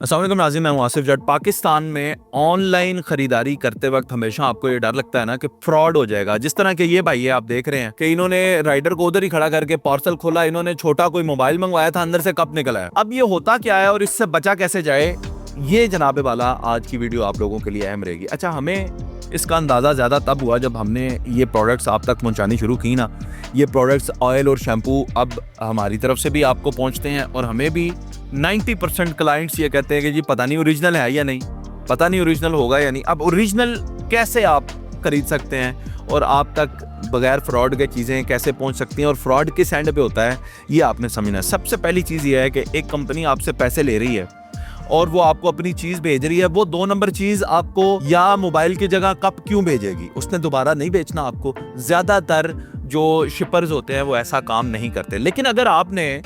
अस्सलाम वालेकुम नाज़रीन, मैं हूं आसिफ जट। पाकिस्तान में ऑनलाइन खरीदारी करते वक्त हमेशा आपको ये डर लगता है ना कि फ्रॉड हो जाएगा। जिस तरह के ये भाई है, आप देख रहे हैं कि इन्होंने राइडर को उधर ही खड़ा करके पार्सल खोला, इन्होंने छोटा कोई मोबाइल मंगवाया था, अंदर से कप निकला है। अब ये होता क्या है और इससे बचा कैसे जाए, ये जनाबे वाला आज की वीडियो आप लोगों के लिए अहम रहेगी। अच्छा, हमें इसका अंदाज़ा ज़्यादा तब हुआ जब हमने ये प्रोडक्ट्स आप तक पहुंचानी शुरू की ना। ये प्रोडक्ट्स ऑयल और शैम्पू अब हमारी तरफ से भी आपको पहुंचते हैं और हमें भी 90% क्लाइंट्स ये कहते हैं कि जी पता नहीं ओरिजिनल है या नहीं, पता नहीं ओरिजिनल होगा या नहीं। अब ओरिजिनल कैसे आप खरीद सकते हैं और आप तक बगैर फ्रॉड के चीज़ें कैसे पहुंच सकती हैं और फ्रॉड किस एंड पे होता है, ये आपने समझना है। सबसे पहली चीज़ ये है कि एक कंपनी आपसे पैसे ले रही है और वो आपको अपनी चीज भेज रही है। वो 2 नंबर चीज आपको या मोबाइल की जगह कप क्यों भेजेगी, उसने दोबारा नहीं बेचना आपको। ज्यादातर जो शिपर्स होते हैं वो ऐसा काम नहीं करते। लेकिन अगर आपने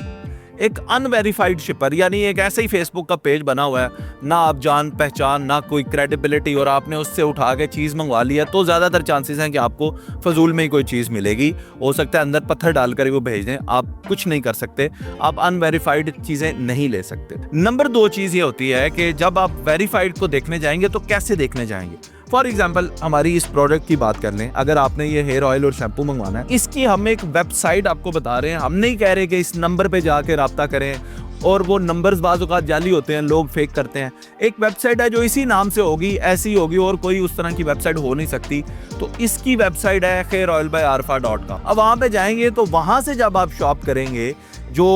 एक अनवेरिफाइड शिपर, यानी एक ऐसे ही फेसबुक का पेज बना हुआ है, ना आप जान पहचान ना कोई क्रेडिबिलिटी, और आपने उससे उठा के चीज़ मंगवा लिया, तो ज़्यादातर चांसेस हैं कि आपको फजूल में ही कोई चीज़ मिलेगी। हो सकता है अंदर पत्थर डालकर ही वो भेज दें, आप कुछ नहीं कर सकते, आप अनवेरिफाइड चीज़ें नहीं ले सकते। नंबर 2 चीज़ ये होती है कि जब आप वेरीफाइड को देखने जाएंगे तो कैसे देखने जाएंगे। फॉर एग्जाम्पल, हमारी इस प्रोडक्ट की बात कर लें। अगर आपने ये हेयर ऑयल और शैम्पू मंगवाना है, इसकी हम एक वेबसाइट आपको बता रहे हैं। हम नहीं कह रहे कि इस नंबर पे जाके राब्ता करें, और वो नंबर्स बाज़ औक़ात जाली होते हैं, लोग फेक करते हैं। एक वेबसाइट है जो इसी नाम से होगी, ऐसी होगी, और कोई उस तरह की वेबसाइट हो नहीं सकती। तो इसकी वेबसाइट है khairoilbyarfa.com। अब वहाँ पे जाएंगे तो वहाँ से जब आप शॉप करेंगे, जो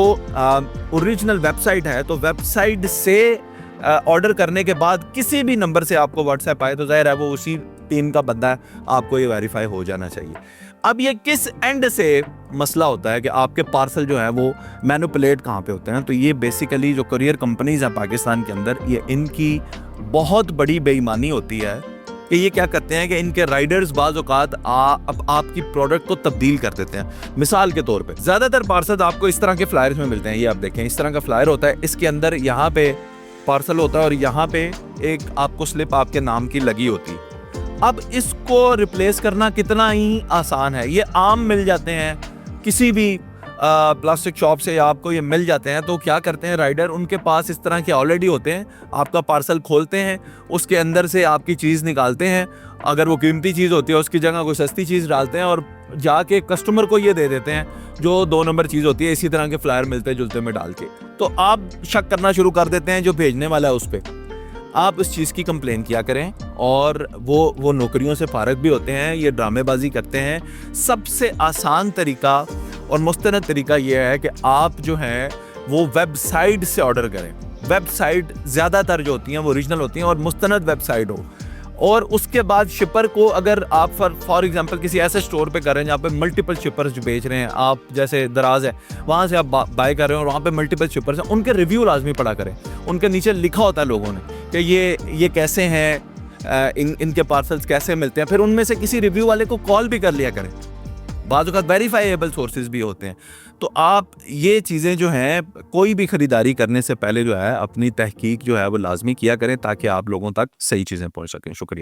ओरिजिनल वेबसाइट है, तो वेबसाइट से ऑर्डर करने के बाद किसी भी नंबर से आपको व्हाट्सएप आए तो जाहिर है वो उसी टीम का बंदा है, आपको ये वेरीफाई हो जाना चाहिए। अब ये किस एंड से मसला होता है कि आपके पार्सल जो है वो मैनिपुलेट कहाँ पे होते हैं, तो ये बेसिकली जो कुरियर कंपनीज हैं पाकिस्तान के अंदर, ये इनकी बहुत बड़ी बेईमानी होती है कि ये क्या करते हैं कि इनके राइडर्स बाज़ औक़ात अब आपकी प्रोडक्ट को तब्दील कर देते हैं। मिसाल के तौर पे ज़्यादातर पार्सल आपको इस तरह के फ्लायर्स में मिलते हैं। ये आप देखें, इस तरह का फ्लायर होता है, इसके अंदर यहाँ पे पार्सल होता है और यहाँ पे एक आपको स्लिप आपके नाम की लगी होती है। अब इसको रिप्लेस करना कितना ही आसान है। ये आम मिल जाते हैं, किसी भी प्लास्टिक शॉप से आपको ये मिल जाते हैं। तो क्या करते हैं राइडर, उनके पास इस तरह के ऑलरेडी होते हैं। आपका पार्सल खोलते हैं, उसके अंदर से आपकी चीज़ निकालते हैं, अगर वो कीमती चीज़ होती है उसकी जगह कोई सस्ती चीज़ डालते हैं और जाके कस्टमर को ये दे देते हैं जो 2 नंबर चीज़ होती है। इसी तरह के फ्लायर मिलते जुलते में डाल के, तो आप शक करना शुरू कर देते हैं जो भेजने वाला है उस पर। आप इस चीज़ की कंप्लेन किया करें, और वो नौकरियों से फारग भी होते हैं, ये ड्रामेबाजी करते हैं। सबसे आसान तरीका और मुस्तनद तरीका ये है कि आप जो है वो वेबसाइट से ऑर्डर करें। वेबसाइट ज़्यादातर जो होती हैं वो ओरिजिनल होती हैं और मुस्तनद वेबसाइट हो। और उसके बाद शिपर को, अगर आप फॉर एग्जांपल किसी ऐसे स्टोर पे कर रहे हैं जहाँ पे मल्टीपल शिपर्स जो बेच रहे हैं, आप जैसे दराज है वहाँ से आप बाय कर रहे हैं और वहाँ पे मल्टीपल शिपर्स हैं, उनके रिव्यू लाजमी पढ़ा करें। उनके नीचे लिखा होता है लोगों ने कि ये कैसे हैं, इनके पार्सल्स कैसे मिलते हैं। फिर उनमें से किसी रिव्यू वाले को कॉल भी कर लिया करें, बाज़ औक़ात वेरीफाइएबल सोर्सेज भी होते हैं। तो आप ये चीज़ें जो हैं, कोई भी ख़रीदारी करने से पहले जो है अपनी तहकीक जो है वो लाजमी किया करें, ताकि आप लोगों तक सही चीज़ें पहुँच सकें। शुक्रिया।